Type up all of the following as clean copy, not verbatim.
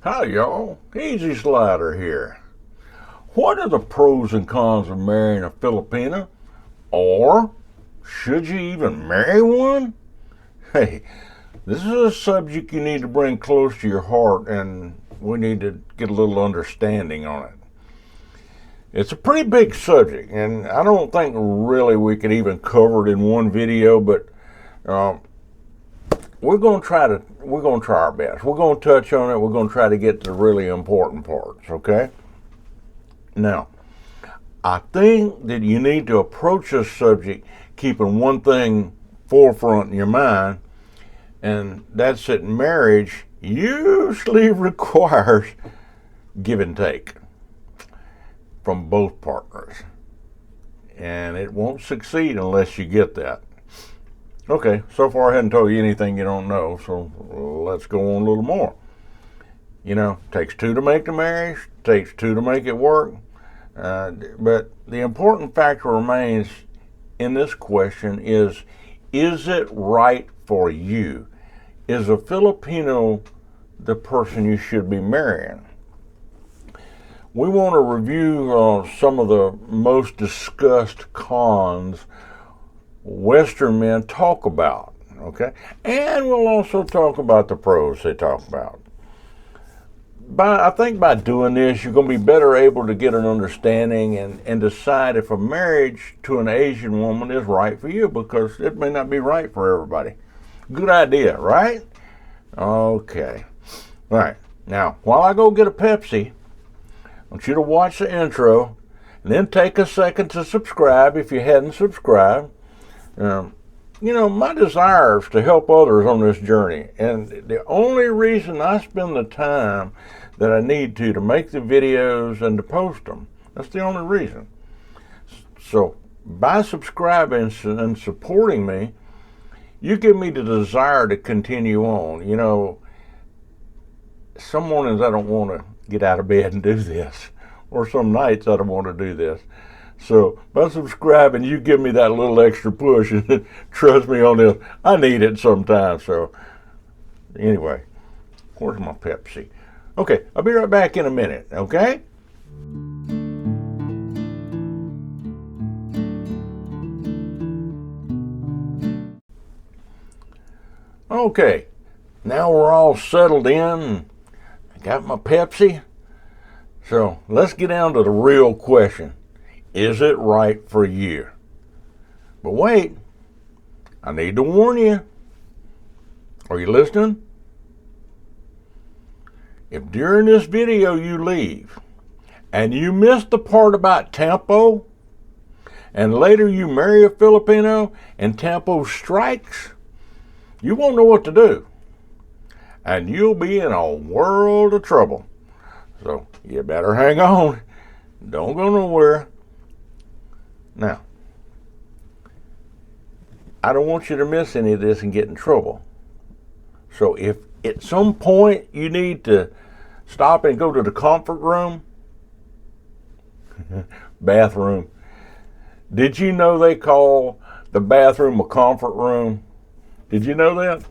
Hi y'all, Easy Slider here. What are the pros and cons of marrying a Filipina? Or should you even marry one? Hey, this is a subject you need to bring close to your heart, and we need to get a little understanding on it. It's a pretty big subject, and I don't think really we could even cover it in one video, but we're going to try our best. We're going to touch on it. We're going to try to get to the really important parts, okay? Now, I think that you need to approach this subject keeping one thing forefront in your mind, and that's that marriage usually requires give and take from both partners. And it won't succeed unless you get that. Okay, so far I hadn't told you anything you don't know, so let's go on a little more. You know, takes two to make the marriage, takes two to make it work. But the important factor remains in this question is it right for you? Is a Filipino the person you should be marrying? We want to review some of the most discussed cons Western men talk about, okay? And we'll also talk about the pros they talk about. I think by doing this, you're going to be better able to get an understanding and decide if a marriage to an Asian woman is right for you, because it may not be right for everybody. Good idea, right? Okay. All right. Now, while I go get a Pepsi, I want you to watch the intro and then take a second to subscribe if you hadn't subscribed. You know, my desire is to help others on this journey, and the only reason I spend the time that I need to make the videos and to post them, that's the only reason. So by subscribing and supporting me, you give me the desire to continue on. You know, some mornings I don't want to get out of bed and do this, or some nights I don't want to do this. So by subscribing, you give me that little extra push, and trust me on this, I need it sometimes. So anyway, where's my Pepsi? Okay, I'll be right back in a minute, okay? Okay, now we're all settled in. I got my Pepsi. So let's get down to the real question. Is it right for you? But wait, I need to warn you. Are you listening? If during this video you leave and you miss the part about tempo, and later you marry a Filipino and tempo strikes, you won't know what to do. And you'll be in a world of trouble. So you better hang on. Don't go nowhere. Now, I don't want you to miss any of this and get in trouble. So if at some point you need to stop and go to the comfort room, bathroom, did you know they call the bathroom a comfort room? Did you know that?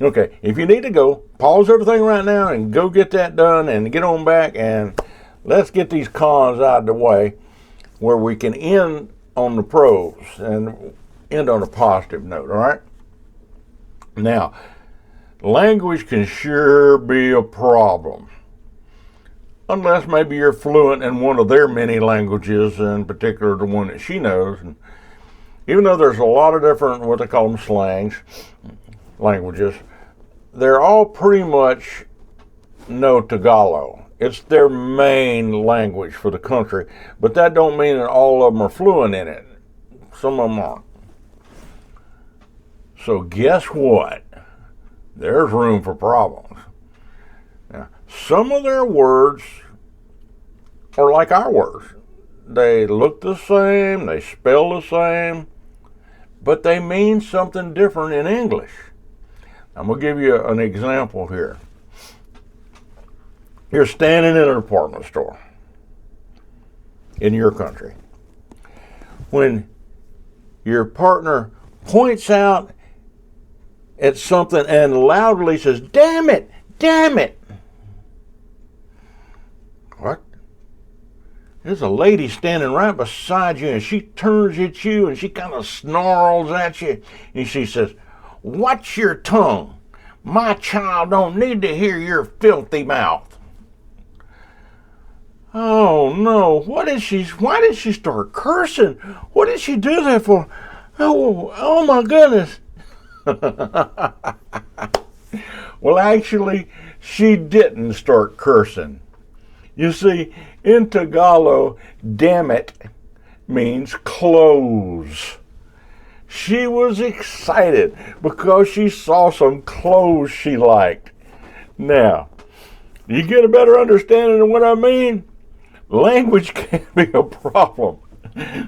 Okay, if you need to go, pause everything right now and go get that done and get on back, and let's get these cons out of the way where we can end on the pros and end on a positive note, all right? Now, language can sure be a problem, unless maybe you're fluent in one of their many languages, in particular the one that she knows. And even though there's a lot of different, what they call them, slangs, languages, they're all pretty much know Tagalog. It's their main language for the country, but that don't mean that all of them are fluent in it. Some of them aren't. So guess what? There's room for problems. Now, some of their words are like our words. They look the same, they spell the same, but they mean something different in English. I'm going to give you an example here. You're standing in an department store in your country. When your partner points out at something and loudly says, "Damn it, damn it," What? There's a lady standing right beside you, and she turns at you, and she kind of snarls at you, and she says, "Watch your tongue. My child don't need to hear your filthy mouth." Oh no, why did she start cursing? What did she do that for? Oh my goodness. Well, actually, she didn't start cursing. You see, in Tagalog, damn it means clothes. She was excited because she saw some clothes she liked. Now, you get a better understanding of what I mean? Language can be a problem.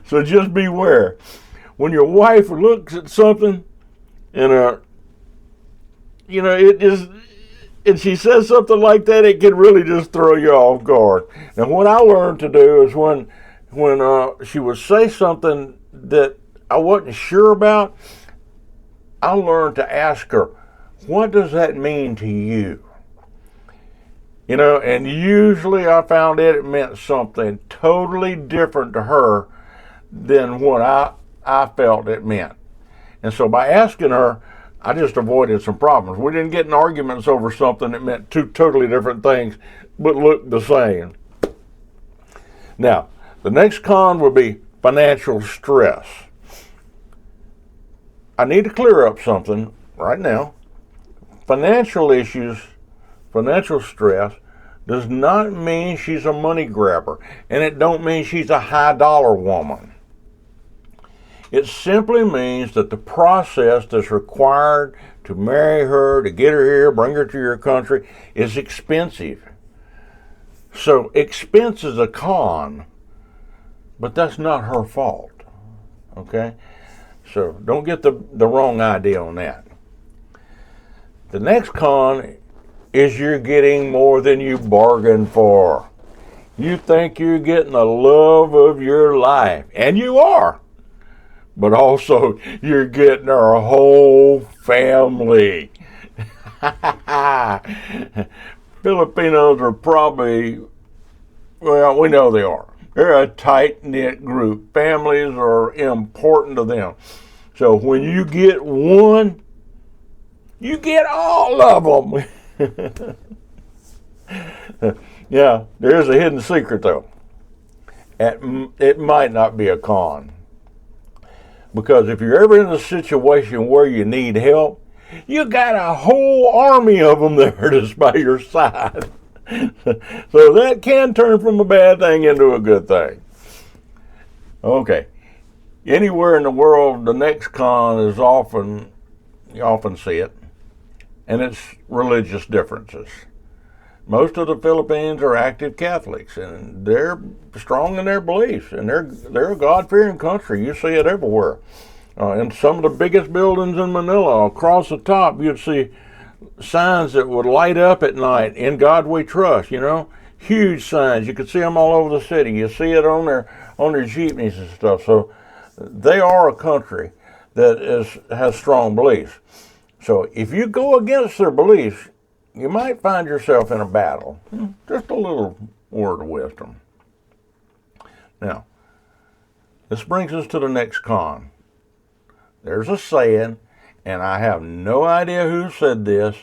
So just beware. When your wife looks at something and and she says something like that, it can really just throw you off guard. Now, what I learned to do is when she would say something that I wasn't sure about, I learned to ask her, "What does that mean to you?" And usually I found it meant something totally different to her than what I felt it meant. And so by asking her, I just avoided some problems. We didn't get in arguments over something that meant two totally different things, but looked the same. Now, the next con would be financial stress. I need to clear up something right now. Financial issues, financial stress, does not mean she's a money grabber, and it don't mean she's a high dollar woman. It simply means that the process that's required to marry her, to get her here, bring her to your country, is expensive. So expense is a con, but that's not her fault. Okay? So don't get the wrong idea on that. The next con is you're getting more than you bargained for. You think you're getting the love of your life, and you are. But also, you're getting our whole family. Filipinos are probably, well, we know they are. They're a tight-knit group. Families are important to them. So when you get one, you get all of them. Yeah, there's a hidden secret, though. It might not be a con. Because if you're ever in a situation where you need help, you got a whole army of them there that's by your side. So that can turn from a bad thing into a good thing. Okay. Anywhere in the world, the next con is you often see it, and it's religious differences. Most of the Philippines are active Catholics, and they're strong in their beliefs, and they're a God-fearing country. You see it everywhere. In some of the biggest buildings in Manila, across the top, you'd see signs that would light up at night, "In God We Trust," huge signs. You could see them all over the city. You see it on their jeepneys and stuff. So they are a country that has strong beliefs. So if you go against their beliefs, you might find yourself in a battle. Just a little word of wisdom. Now, this brings us to the next con. There's a saying, and I have no idea who said this.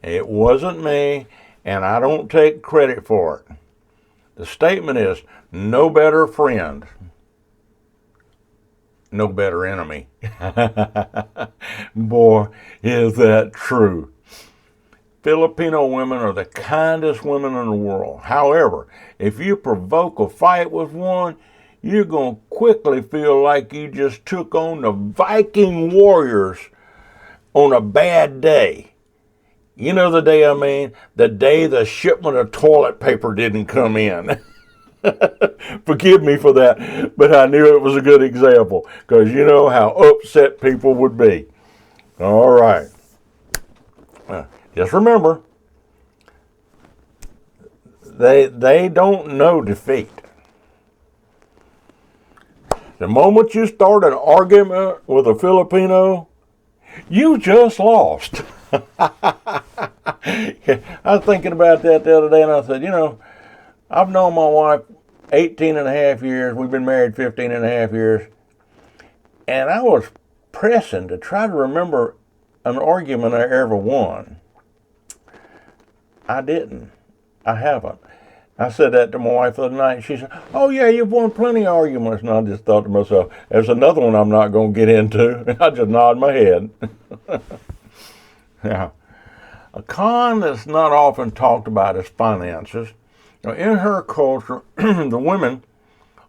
It wasn't me, and I don't take credit for it. The statement is, no better friend, no better enemy. Boy, is that true. Filipino women are the kindest women in the world. However, if you provoke a fight with one, you're going to quickly feel like you just took on the Viking warriors on a bad day. You know the day I mean? The day the shipment of toilet paper didn't come in. Forgive me for that, but I knew it was a good example, because you know how upset people would be. All right. Just remember, they don't know defeat. The moment you start an argument with a Filipino, you just lost. I was thinking about that the other day, and I said, I've known my wife 18 and a half years. We've been married 15 and a half years. And I was pressing to try to remember an argument I ever won. I didn't. I haven't. I said that to my wife the other night, and she said, "Oh yeah, you've won plenty of arguments." And I just thought to myself, there's another one I'm not going to get into. I just nodded my head. Now, a con that's not often talked about is finances. Now, in her culture, the women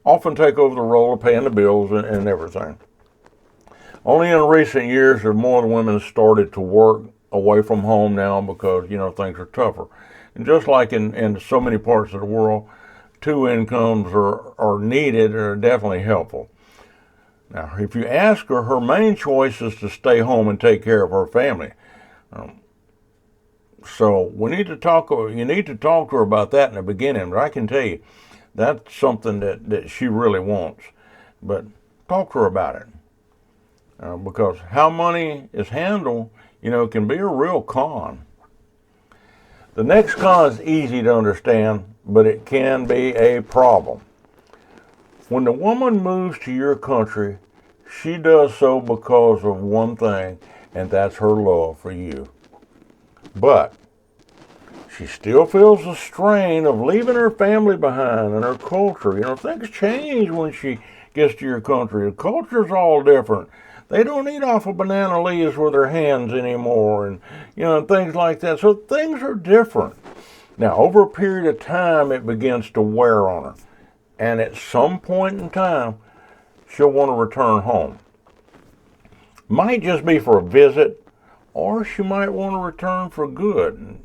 often take over the role of paying the bills and everything. Only in recent years have more of the women started to work away from home now because, things are tougher. And just like in so many parts of the world, two incomes are needed and are definitely helpful. Now, if you ask her, her main choice is to stay home and take care of her family. So you need to talk to her about that in the beginning. But I can tell you, that's something that she really wants. But talk to her about it. Because how money is handled, can be a real con. The next con is easy to understand, but it can be a problem. When the woman moves to your country, she does so because of one thing, and that's her love for you. But she still feels the strain of leaving her family behind and her culture. Things change when she gets to your country. The culture's all different. They don't eat off of banana leaves with their hands anymore, and things like that. So things are different. Now, over a period of time, it begins to wear on her, and at some point in time, she'll want to return home. Might just be for a visit, or she might want to return for good.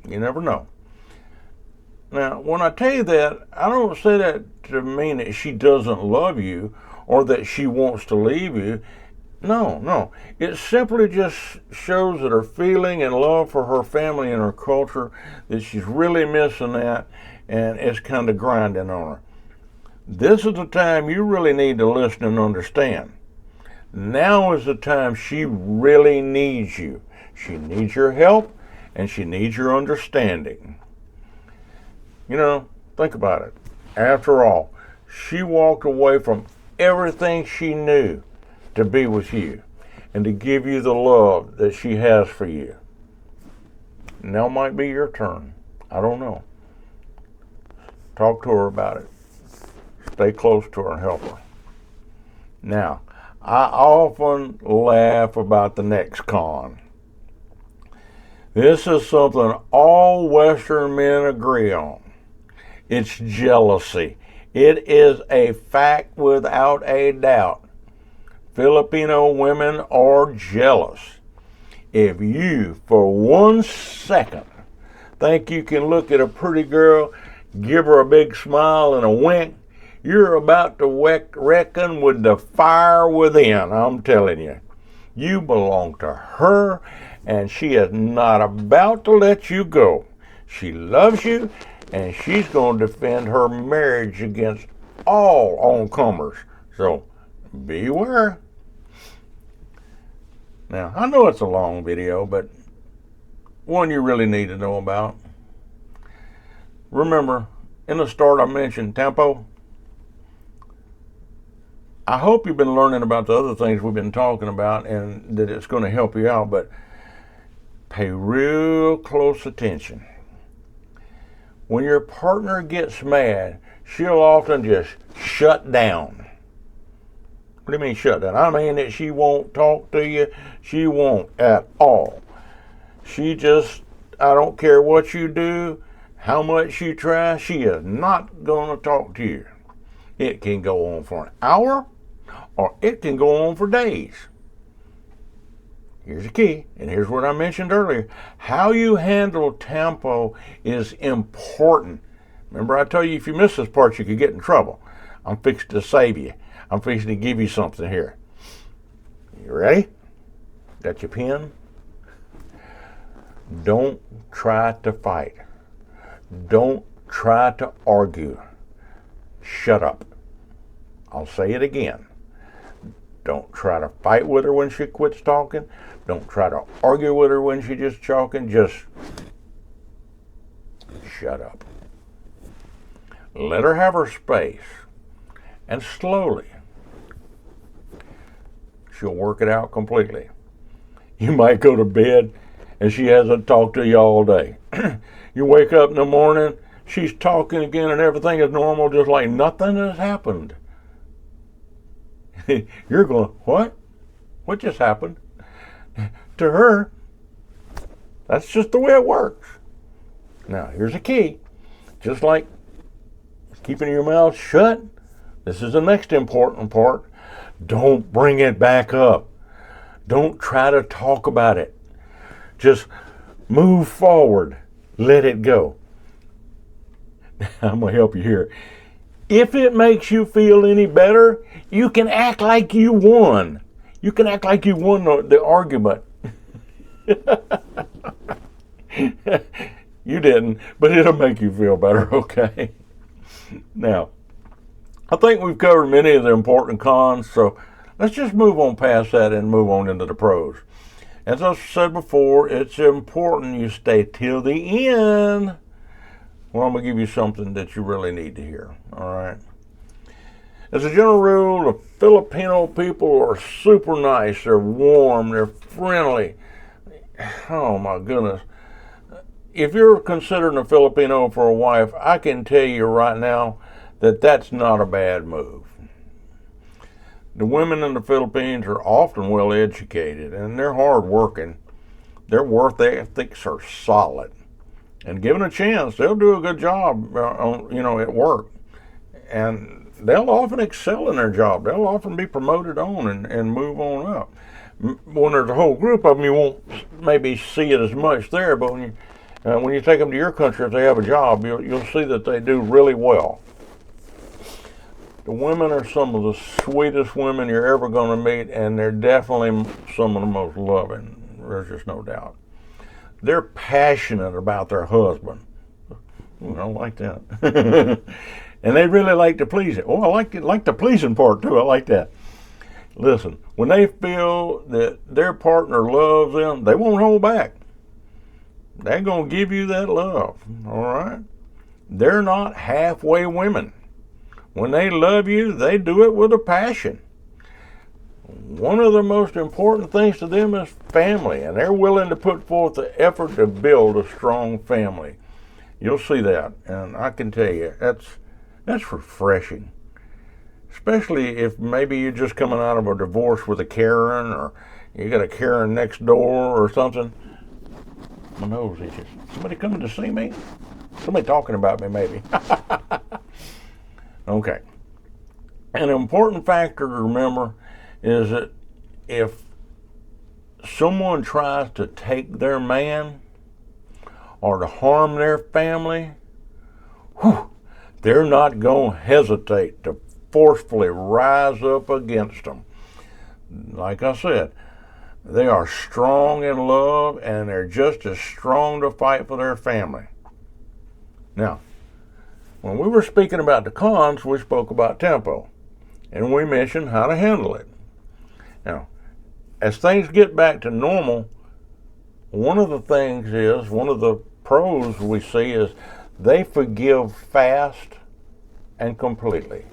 You never know. Now, when I tell you that, I don't say that to mean that she doesn't love you or that she wants to leave you. No. It simply just shows that her feeling and love for her family and her culture, that she's really missing that, and it's kind of grinding on her. This is the time you really need to listen and understand. Now is the time she really needs you. She needs your help, and she needs your understanding. Think about it. After all, she walked away from everything she knew to be with you and to give you the love that she has for you. Now might be your turn. I don't know. Talk to her about it. Stay close to her and help her. Now, I often laugh about the next con. This is something all Western men agree on. It's jealousy. It is a fact without a doubt. Filipino women are jealous. If you, for 1 second, think you can look at a pretty girl, give her a big smile and a wink, you're about to reckon with the fire within, I'm telling you. You belong to her, and she is not about to let you go. She loves you, and she's going to defend her marriage against all oncomers. So, beware. Now, I know it's a long video, but one you really need to know about. Remember, in the start I mentioned tempo. I hope you've been learning about the other things we've been talking about and that it's going to help you out, but pay real close attention. When your partner gets mad, she'll often just shut down. What do you mean shut down? I mean that she won't talk to you. She won't at all. She just, I don't care what you do, how much you try, she is not going to talk to you. It can go on for an hour, or it can go on for days. Here's the key, and here's what I mentioned earlier. How you handle tempo is important. Remember, I told you if you miss this part, you could get in trouble. I'm fixing to save you. I'm fixing to give you something here. You ready? Got your pen? Don't try to fight. Don't try to argue. Shut up. I'll say it again. Don't try to fight with her when she quits talking. Don't try to argue with her when she's just talking. Just shut up. Let her have her space. And slowly, she'll work it out completely. You might go to bed and she hasn't talked to you all day. You wake up in the morning, she's talking again and everything is normal, just like nothing has happened. You're going, what? What just happened? To her, that's just the way it works. Now, here's a key. Just like keeping your mouth shut, this is the next important part. Don't bring it back up. Don't try to talk about it. Just move forward. Let it go. I'm going to help you here. If it makes you feel any better, you can act like you won. You can act like you won the argument. You didn't, but it'll make you feel better, okay? Now, I think we've covered many of the important cons, so let's just move on past that and move on into the pros. As I said before, it's important you stay till the end. Well, I'm going to give you something that you really need to hear, all right? As a general rule, the Filipino people are super nice. They're warm. They're friendly. Oh, my goodness. If you're considering a Filipino for a wife, I can tell you right now that that's not a bad move. The women in the Philippines are often well educated and they're hard working. Their work ethics are solid. And given a chance, they'll do a good job at work. And they'll often excel in their job. They'll often be promoted on and move on up. When there's a whole group of them, you won't maybe see it as much there, but when you take them to your country, if they have a job, you'll see that they do really well. The women are some of the sweetest women you're ever going to meet, and they're definitely some of the most loving. There's just no doubt. They're passionate about their husband. Ooh, I like that. And they really like to please it. Oh, I like the pleasing part too. I like that. Listen, when they feel that their partner loves them, they won't hold back. They're going to give you that love, all right? They're not halfway women. When they love you, they do it with a passion. One of the most important things to them is family, and they're willing to put forth the effort to build a strong family. You'll see that, and I can tell you, that's refreshing. Especially if maybe you're just coming out of a divorce with a Karen, or you got a Karen next door or something. My nose itches. Somebody coming to see me? Somebody talking about me, maybe. Okay. An important factor to remember is that if someone tries to take their man or to harm their family, they're not going to hesitate to forcefully rise up against them. Like I said, they are strong in love, and they're just as strong to fight for their family. Now, when we were speaking about the cons, we spoke about tempo, and we mentioned how to handle it. Now, as things get back to normal, one of the pros we see is they forgive fast and completely.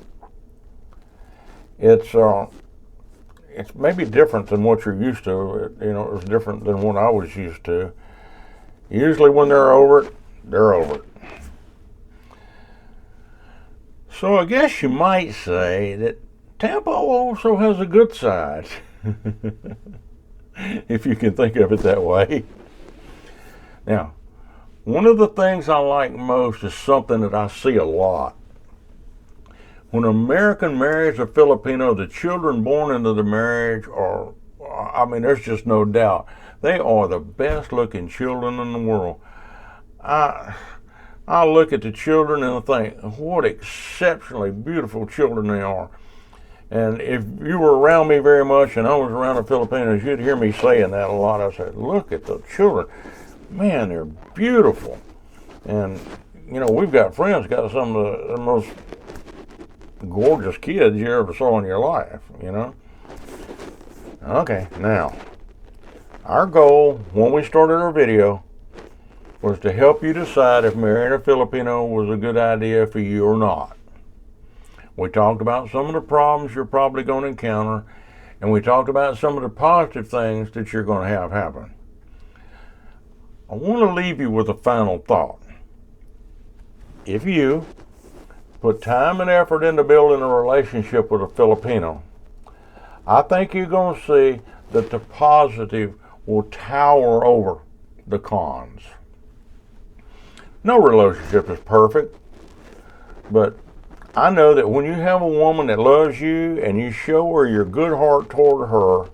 It's maybe different than what you're used to. It was different than what I was used to. Usually when they're over it, they're over it. So I guess you might say that tempo also has a good side, if you can think of it that way. Now, one of the things I like most is something that I see a lot. When an American marries a Filipino, the children born into the marriage there's just no doubt, they are the best looking children in the world. I look at the children and I think, what exceptionally beautiful children they are. And if you were around me very much and I was around the Filipinos, you'd hear me saying that a lot. I said, look at the children. Man, they're beautiful. And, we've got friends got some of the most gorgeous kids you ever saw in your life, Okay, now, our goal when we started our video was to help you decide if marrying a Filipino was a good idea for you or not. We talked about some of the problems you're probably going to encounter, and we talked about some of the positive things that you're going to have happen. I want to leave you with a final thought. If you put time and effort into building a relationship with a Filipino, I think you're going to see that the positive will tower over the cons. No relationship is perfect, but I know that when you have a woman that loves you and you show her your good heart toward her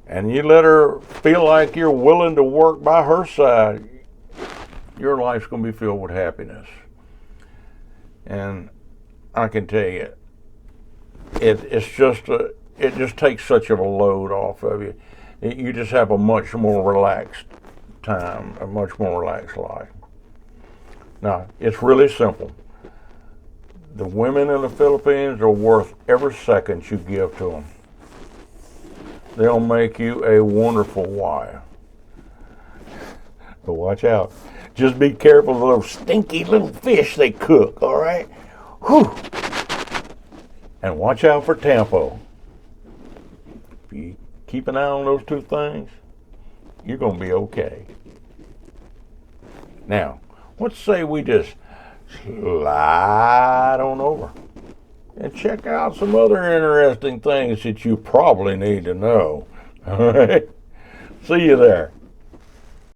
and you let her feel like you're willing to work by her side, your life's going to be filled with happiness. And I can tell you, it just takes such of a load off of you. You just have a much more relaxed time, a much more relaxed life. Now, it's really simple. The women in the Philippines are worth every second you give to them. They'll make you a wonderful wife. But watch out. Just be careful of those stinky little fish they cook, all right? Whew. And watch out for Tampo. If you keep an eye on those two things, you're going to be okay. Now, let's say we just slide on over and check out some other interesting things that you probably need to know. All right? See you there.